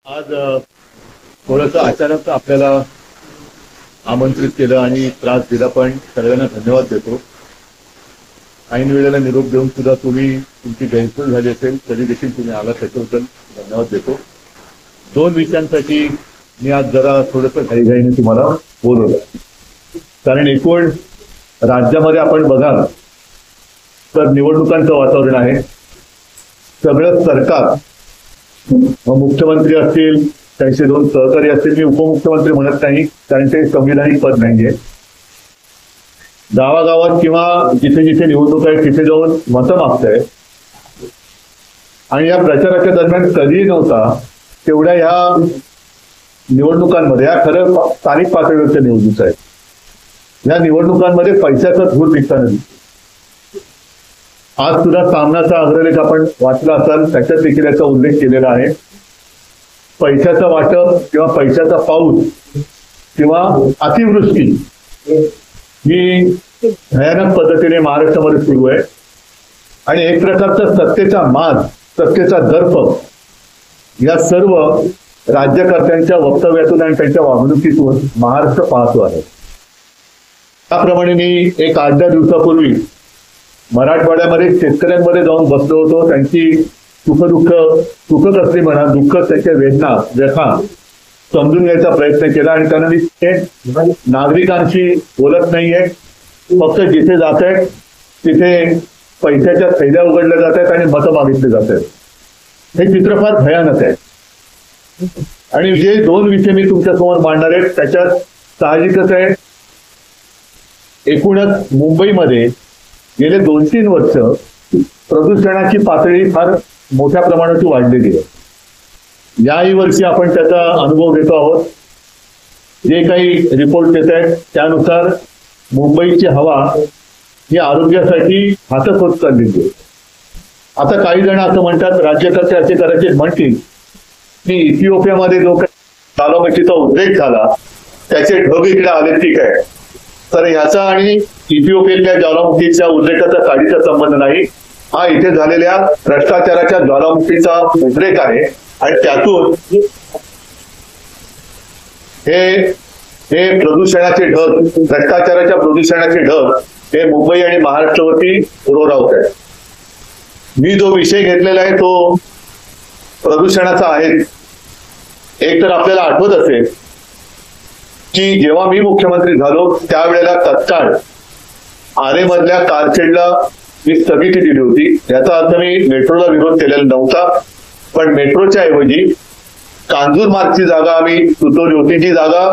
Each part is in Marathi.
आज थोडंसं अचानक आपल्याला आमंत्रित केलं आणि त्रास दिला, पण सगळ्यांना धन्यवाद देतो. ऐन वेळेला निरोप देऊन सुद्धा तुमची गैरसोय झाली असेल तरी देखील तुम्ही आला, त्याच्याबद्दल धन्यवाद देतो. 2 विषयांसाठी मी आज जरा थोडंसं घाईघाईने तुम्हाला बोलवलं, कारण एकूण राज्यामध्ये आपण बघाल तर निवडणुकांचं वातावरण आहे. सगळं सरकार, मुख्यमंत्री असतील, त्यांचे 2 सहकारी असतील, मी उपमुख्यमंत्री म्हणत नाही कारण ते संविधानिक पद नाहीये, गावागावात किंवा जिथे जिथे निवडणूक आहे तिथे जाऊन मतं मागताय. आणि या प्रचाराच्या दरम्यान कधीही नव्हता तेवढ्या ह्या निवडणुकांमध्ये, या खरं स्थानिक पातळीवरच्या निवडणुका आहेत, या निवडणुकांमध्ये पैशाचा धूर दिसताना दिसतो. आज सुद्धा सामनाचा अग्रलेख आपण वाचला असाल, त्याच्यात देखील याचा उल्लेख केलेला आहे. पैशाचं वाटप किंवा पैशाचा पाऊस किंवा अतिवृष्टी ही भयानक पद्धतीने महाराष्ट्रामध्ये सुरू आहे. आणि एक प्रकारचा सत्तेचा मान, सत्तेचा दर्प या सर्व राज्यकर्त्यांच्या वक्तव्यातून आणि त्यांच्या वागणुकीतून महाराष्ट्र पाहतो आहे. त्याप्रमाणे मी एक 8-10 दिवसापूर्वी मराठवाड्यामध्ये शेतकऱ्यांमध्ये जाऊन बसलो होतो. त्यांची सुख कसली म्हणा, दुःख, त्यांच्या वेदना, व्यथा समजून घ्यायचा प्रयत्न केला. आणि त्यांना मी नागरिकांशी बोलत नाहीये, फक्त जिथे जात आहेत तिथे पैशाच्या थैल्या उघडल्या जात आहेत आणि मतं मागितली जात आहेत. हे चित्र फार भयानक आहे. आणि जे 2 विषय मी तुमच्यासमोर मांडणार आहेत त्याच्यात साहजिकच आहे, एकूणच मुंबईमध्ये गेले 2-3 वर्ष प्रदूषणाची पातळी फार मोठ्या प्रमाणात वाढलेली आहे. याही वर्षी आपण त्याचा अनुभव घेतो आहोत. जे काही रिपोर्ट येत आहेत त्यानुसार मुंबईची हवा ही आरोग्यासाठी घातक होत चाललेली आहे. आता काही जण असं म्हणतात, राज्यकर्ते असे करायचे म्हणतील की इथिओपियामध्ये जो काही ज्वालामुखीचा उद्रेक झाला त्याचे ढग इकडे आले, ठीक आहे, तर ह्याचा आणि इथिओपियातल्या ज्वालामुखीच्या उद्रेकाचा काडीचा संबंध नाही. हा इथे झालेल्या भ्रष्टाचाराच्या ज्वालामुखीचा उद्रेक आहे. आणि त्यातून हे प्रदूषणाचे ढग, भ्रष्टाचाराच्या प्रदूषणाचे ढग हे मुंबई आणि महाराष्ट्रावरती रोरावत आहेत. मी जो विषय घेतलेला आहे तो प्रदूषणाचा आहे. एक तर आपल्याला आठवत असेल की जेव्हा मी मुख्यमंत्री झालो त्यावेळेला तत्काळ आरे मधल्या कारशेडला मी स्थगिती दिली होती. याचा अर्थ मी मेट्रोला विरोध केलेला नव्हता, पण मेट्रोच्या ऐवजी कांजूरमार्गची जागा आम्ही सुचवली होती. जी जागा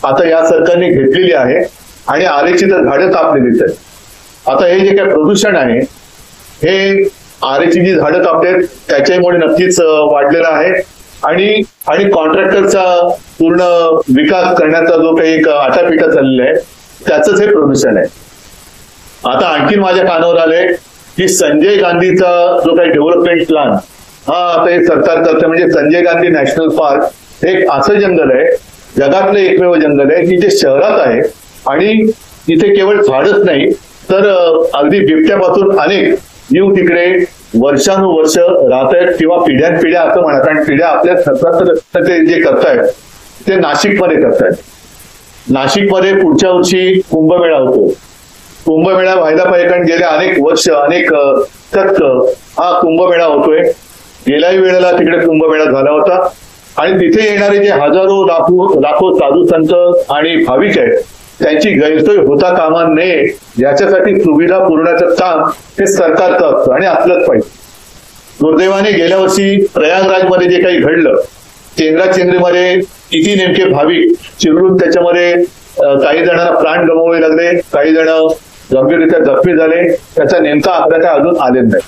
आता या सरकारने घेतलेली आहे आणि आरेची तर झाडं कापलेलीच आहेत. आता हे जे काही प्रदूषण आहे हे आरेची जी झाडं कापलेत त्याच्यामुळे नक्कीच वाढलेलं आहे. आणि कॉन्ट्रॅक्टरचा पूर्ण विकास करण्याचा जो काही एक आटापिटा चाललेला आहे त्याचंच हे प्रदूषण आहे. आता आणखीन माझ्या कानावर आले की संजय गांधीचा जो काही डेव्हलपमेंट प्लॅन हा आता हे सरकार करते. म्हणजे संजय गांधी नॅशनल पार्क हे एक असं जंगल आहे, जगातलं एकमेव जंगल आहे की जे शहरात आहे आणि इथे केवळ झाडच नाही तर अगदी बिबट्यापासून अनेक जीव तिकडे वर्षानुवर्ष राहत आहेत किंवा पिढ्यानपिढ्या असं म्हणा, कारण पिढ्या आपल्या सरकार ते जे करतायत ते नाशिकमध्ये करतायत. नाशिकमध्ये पुढच्या वर्षी कुंभमेळा होतो. कुंभमेळा व्हायला पाहिजे कारण गेले अनेक वर्ष, अनेक शतक हा कुंभमेळा होतोय. गेल्याही वेळेला तिकडे कुंभमेळा झाला होता. आणि तिथे येणारे जे हजारो लाखो साधू संत आणि भाविक आहेत त्यांची गैरसोय होता कामा नये याच्यासाठी सुविधा पुरवण्याचं काम हे सरकारचं असतं आणि असलंच पाहिजे. दुर्दैवाने गेल्या वर्षी प्रयागराजमध्ये जे काही घडलं, चेंगराचेंगरीमध्ये किती नेमके भाविक चिरडून त्याच्यामध्ये काही जणांना प्राण गमवावे लागले, काही जण गंभीररित्या जखमी झाले, त्याचा नेमका आकडा काय अजून आलेला नाही.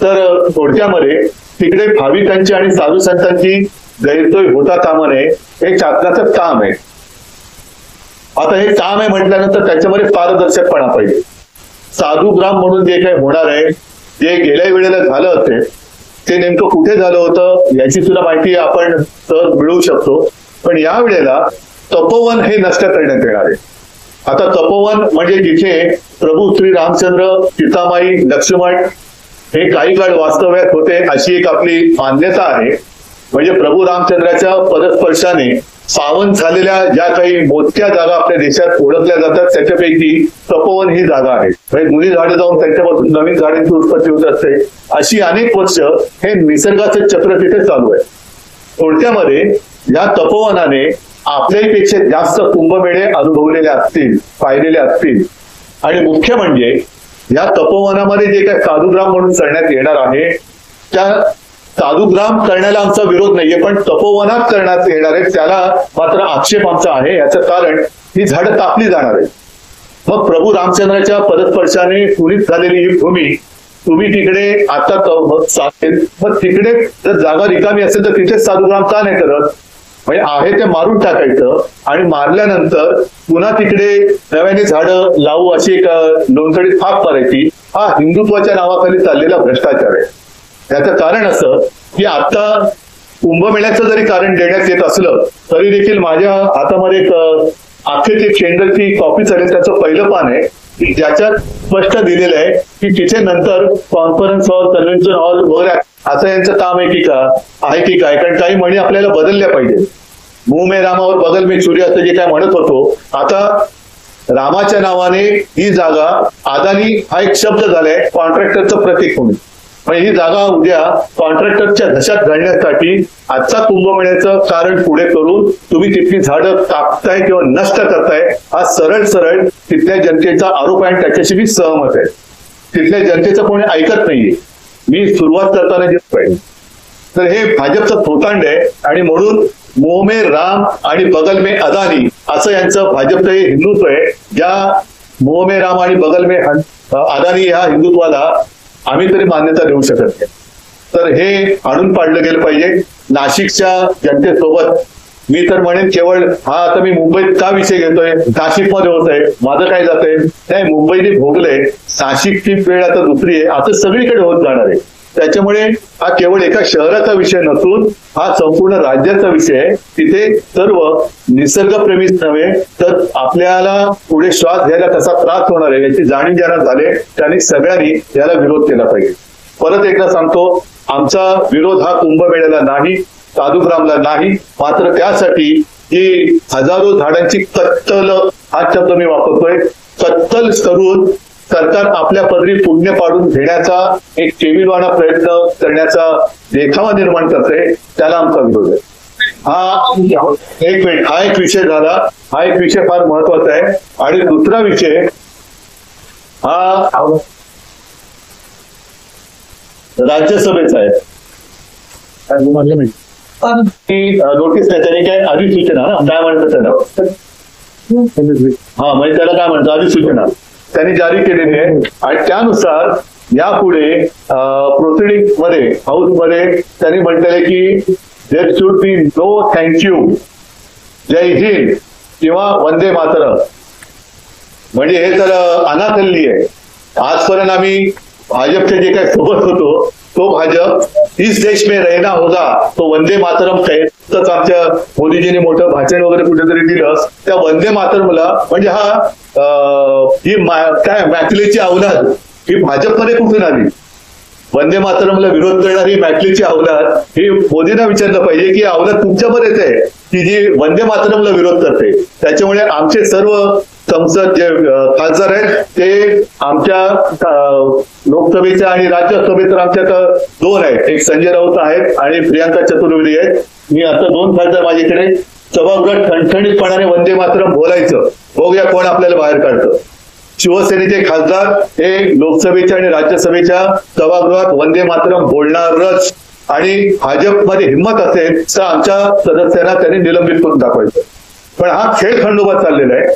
तर थोडक्यामध्ये तिकडे भाविकांची आणि साधू संतांची गैरसोय होता कामा नये हे शासनाचं काम आहे. आता हे काम आहे म्हटल्यानंतर त्याच्यामध्ये पारदर्शकपणा पाहिजे. साधुग्राम म्हणून जे काही होणार आहे, जे गेल्या वेळेला झालं असेल ते नेमकं कुठे झालं होतं याची सुद्धा माहिती आपण सहज मिळवू शकतो. पण या वेळेला तपोवन हे नष्ट करण्यात येणार आहे. आता तपोवन म्हणजे जिथे प्रभू श्री रामचंद्र, सीतामाई, लक्ष्मण हे काही काळ वास्तव्यात होते अशी एक आपली मान्यता आहे. म्हणजे प्रभू रामचंद्राच्या पदस्पर्शाने पावन झालेल्या ज्या काही मोजक्या जागा आपल्या देशात ओळखल्या जातात त्याच्यापैकी तपोवन ही जागा आहे. म्हणजे जुनी झाडं जाऊन त्यांच्यापासून नवीन झाडांची उत्पत्ती होत असते. अशी अनेक वर्ष हे निसर्गाचं चक्र तिथे चालू आहे. थोडक्यामध्ये या तपोवनाने आपल्यापेक्षा जास्त कुंभमेळे अनुभवलेले असतील, पाहिलेले असतील. आणि मुख्य म्हणजे या तपोवनामध्ये जे काही साधुग्राम म्हणून करण्यात येणार आहे त्या साधुग्राम करण्याला आमचा विरोध नाहीये, पण तपोवनात करण्यात येणार आहे त्याला मात्र आक्षेप आमचा आहे. याचं कारण ही झाडं कापली जाणार आहेत. मग प्रभू रामचंद्राच्या पदस्पर्शाने पुरीत झालेली ही भूमी तुम्ही तिकडे आता मग तिकडे जर जागा रिकामी असेल तर तिथे साधुग्राम का नाही करत? म्हणजे आहे ते मारून टाकायचं आणि मारल्यानंतर पुन्हा तिकडे नव्याने झाडं लावू अशी एक लोणचडीत फाक मारायची. हा हिंदुत्वाच्या नावाखाली चाललेला भ्रष्टाचार आहे. याचं कारण असं की आता कुंभमेळ्याचं जरी कारण देण्यात येत असलं तरी देखील माझ्या हातामध्ये एक अख्खे ते चेंडरची कॉपी चालेल त्याचं पहिलं पान आहे की ज्याच्यात स्पष्ट दिलेलं आहे की तिथे नंतर कॉन्फरन्स हॉल, कन्व्हेन्शन हॉल वगैरे असं यांचं काम आहे की काय. कारण काही म्हणी आपल्याला बदलल्या पाहिजे. मुंह में रामावर बगल में छुरी असं जे काय म्हणत होतो, आता रामाच्या नावाने ही जागा अदानी हा एक शब्द झालाय कॉन्ट्रॅक्टरचं प्रतीक म्हणून. म्हणजे ही जागा उद्या कॉन्ट्रॅक्टरच्या घशात घालण्यासाठी आजचा कुंभमेळ्याचं कारण पुढे करून तुम्ही तिथली झाडं कापताय किंवा नष्ट करताय हा सरळ तिथल्या जनतेचा आरोप आहे आणि त्याच्याशी मी सहमत आहे. तिथल्या जनतेचं कोणी ऐकत नाहीये. मी सुरुवात करताना जे पाहिजे तर हे भाजपचं थोतांड आहे आणि म्हणून मुंह में राम आणि बगल में अदानी असं यांचं भाजपचं हे हिंदुत्व आहे. ज्या मुंह में राम आणि बगल में अदानी ह्या हिंदुत्वाला आम्ही तरी मान्यता देऊ शकत नाही. तर हे आणून पाडलं गेलं पाहिजे. नाशिकच्या जनतेसोबत मी तर म्हणेन केवळ हा आता मी मुंबईत का विषय घेतोय, नाशिकमध्ये होत आहे माझं काय जातंय नाही, मुंबईने भोगलंय, नाशिकची वेळ आता दुसरी आहे, असं सगळीकडे होत जाणार आहे. त्याच्यामुळे हा केवळ एका शहराचा विषय नसून हा संपूर्ण राज्याचा विषय आहे. तिथे सर्व निसर्गप्रेमीच नव्हे तर आपल्याला पुढे श्वास घ्यायला कसा त्रास होणार आहे याची जाणीव ज्यांना झाले त्यांनी सगळ्यांनी याला विरोध केला पाहिजे. परत एकदा सांगतो, आमचा विरोध हा कुंभमेळ्याला नाही, साधुग्रामला नाही, मात्र त्यासाठी जी हजारो झाडांची कत्तल हा शब्द मी वापरतोय, कत्तल करून सरकार आपल्या पदरी पुण्य पाडून घेण्याचा एक केविलवाणा प्रयत्न करण्याचा देखावा निर्माण करते, त्याला आमचा विरोध आहे. हा एक विषय झाला. हा एक विषय फार महत्वाचा आहे. आणि दुसरा विषय हा राज्यसभेचा आहे. नोटीस नाही त्याने काय अधिसूचना काय म्हणतात त्याला, हा म्हणजे त्याला काय म्हणतात अधिसूचना त्यांनी जारी केलेली आहे. आणि त्यानुसार यापुढे प्रोसिडिंग मध्ये हाऊस मध्ये त्यांनी म्हटलेले की there should be no thank you, Jai Hind किंवा वंदे मातरम. म्हणजे हे तर अनाथल्ली आहे. आजपर्यंत आम्ही भाजपचे जे काही सोबत होतो तो भाजप इस देश में रहना होगा तो वंदे मातरम तच आमच्या मोदीजींनी मोठं भाषण वगैरे कुठेतरी दिलं. त्या वंदे मातरमला म्हणजे ही काय मॅकलेची अवलाद ही भाजपमध्ये कुठून आली? वंदे मातरमला विरोध करणारी मॅकलेची अवलाद ही मोदींना विचारलं पाहिजे की अवलाद तुमच्यामध्येच आहे की जी वंदे मातरमला विरोध करते. त्याच्यामुळे आमचे सर्व संसद जे खासदार आहेत ते आमच्या लोकसभेच्या आणि राज्यसभेत तर आमच्यात दोन आहेत, एक संजय राऊत आहेत आणि प्रियांका चतुर्वेदी आहेत. मी आता दोन खासदार माझ्याकडे सभागृहात ठणठणीतपणाने वंदे मातरम बोलायचं, बघूया कोण आपल्याला बाहेर काढतं. शिवसेनेचे खासदार हे लोकसभेच्या आणि राज्यसभेच्या सभागृहात वंदे मातरम बोलणारच आणि भाजपमध्ये हिंमत असेल तर आमच्या सदस्यांना त्यांनी निलंबित करून दाखवायचं. पण हा खेळ खंडोबा चाललेला आहे.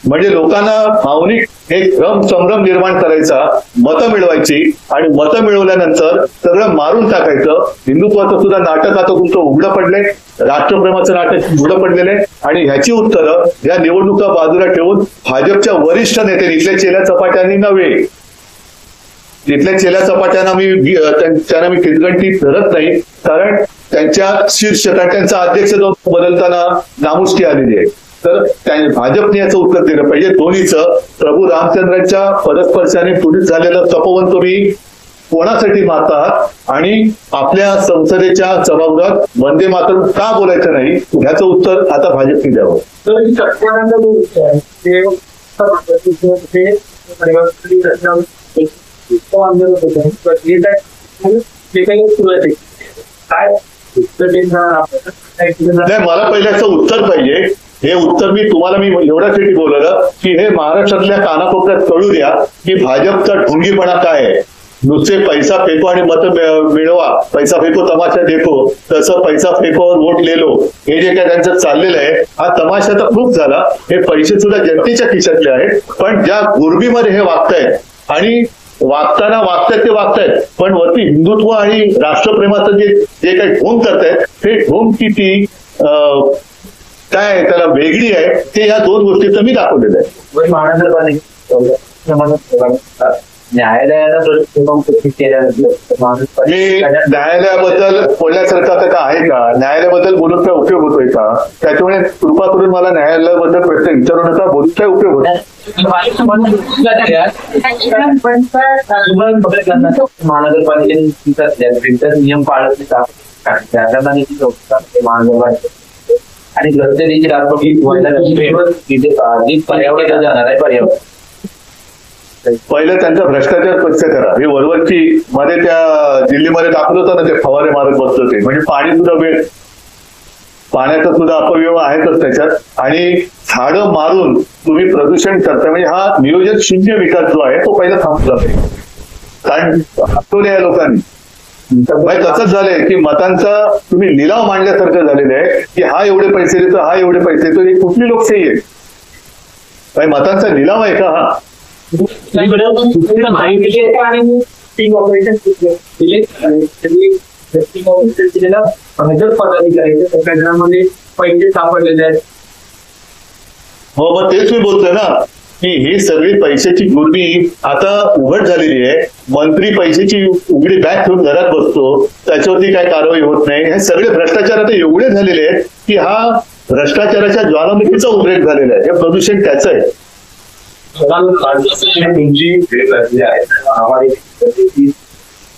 म्हणजे लोकांना भावनिक एक संभ्रम निर्माण करायचा, मतं मिळवायची आणि मतं मिळवल्यानंतर सगळं मारून टाकायचं. हिंदुत्वाचं सुद्धा नाटक आता तुमचं उघडं पडलंय, राष्ट्रप्रेमाचं नाटक उघडं पडलेलं आहे. आणि ह्याची उत्तरं या निवडणुका बाजूला ठेवून भाजपच्या वरिष्ठ नेते इथल्या चेल्या चपाट्यांनी नव्हे, तिथल्या चेल्या चपाट्यांना त्यांना मी किटगंटी धरत नाही, कारण त्यांच्या शीर्ष त्यांचा अध्यक्ष बदलताना नामुष्की आलेली आहे. तर भाजपने याचं उत्तर दिलं पाहिजे. दोन्हीचं प्रभू रामचंद्रांच्या पदस्पर्शाने पुढील झालेलं तपोवन तुम्ही कोणासाठी मारतात आणि आपल्या संसदेच्या सभागृहात वंदे मातरम का बोलायचं नाही ह्याचं उत्तर आता भाजपने द्यावं. नाही, मला पहिल्याचं उत्तर पाहिजे. हे उत्तर मी एवढ्यासाठी बोललं की हे महाराष्ट्रातल्या कानाकोपऱ्यात कळू द्या की भाजपचा ढोंगीपणा काय आहे. नुसते पैसा फेको आणि मत मिळवा, पैसा फेको तमाशा देखो, तसं पैसा फेको वोट लेलो, हे जे काय त्यांचं चाललेलं आहे हा तमाशा तर खूप झाला. हे पैसे सुद्धा जनतेच्या खिशातले आहेत, पण ज्या गुरबीमध्ये हे वागतायत आणि वागताना वागतायत ते वागतायत, पण वरती हिंदुत्व आणि राष्ट्रप्रेमाचं जे काही ढोंग करतायत ते ढोंग किती काय त्याला वेगळी आहे ते या दोन गोष्टीचं मी दाखवलेलं आहे. मी न्यायालयाबद्दल बोलण्यासारखं आता काय आहे का, न्यायालयाबद्दल बोलून काय उपयोग होतोय का, त्याच्यामुळे कृपा करून मला न्यायालयाबद्दल प्रश्न विचारू नका. बोलून काय उपयोग होतो. महानगरपालिकेने नियम पाळत आणि घरचे देखील पर्यावरण जाणार आहे. पर्यावरण पहिलं त्यांचा भ्रष्टाचार स्वच्छ करा. हे वरवरची मध्ये त्या दिल्लीमध्ये दाखवलं होतं ना, ते फवारे मारत बसत होते. म्हणजे पाणी सुद्धा पाण्याचा सुद्धा अपव्यय आहेतच त्याच्यात. आणि झाडं मारून तुम्ही प्रदूषण करता, म्हणजे हा नियोजन शून्य विकास जो आहे तो पहिला थांबला पाहिजे. कारण दाखवले या लोकांनी तसंच झालंय की मतांचा तुम्ही लिलाव मांडल्यासारखं झालेलं आहे की हा एवढे पैसे देतो, हा एवढे पैसे देतो. ही कुठली लोकशाही आहे? मतांचा लिलाव आहे का हा? पैसे सापडलेले आहेत. हो, मग तेच मी बोलतोय ना की ही सगळी पैशाची गुरबी आता उघड झालेली आहे. मंत्री पैशाची उघडी बॅग ठेवून घरात बसतो, त्याच्यावरती काय कारवाई होत नाही. हे सगळे भ्रष्टाचार आता एवढे झालेले आहेत की हा भ्रष्टाचाराच्या ज्वालामुखीचा उद्रेक झालेला आहे. हे प्रदूषण त्याचं आहे.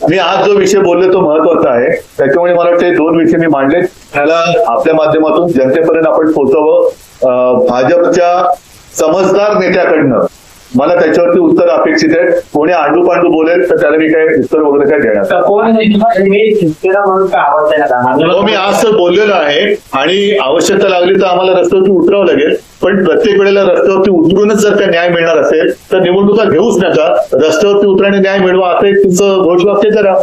मी आज जो विषय बोलले तो महत्वाचा आहे, त्याच्यामुळे मला वाटतं दोन विषय मी मांडले, त्याला आपल्या माध्यमातून जनतेपर्यंत आपण पोहोचवं. भाजपच्या समजदार नेत्याकडनं मला त्याच्यावरती उत्तर अपेक्षित आहे. कोणी आंडू पांडू बोलेल तर त्याला मी काय उत्तर वगैरे काय देणार. मी आज तर बोललेलो आहे आणि आवश्यकता लागली तर आम्हाला रस्त्यावरती उतरावं लागेल. पण प्रत्येक वेळेला रस्त्यावरती उतरूनच जर का न्याय मिळणार असेल तर निवडणुका घेऊच नका, रस्त्यावरती उतराने न्याय मिळवा असं एक तुमचं घोषवाक्य करा.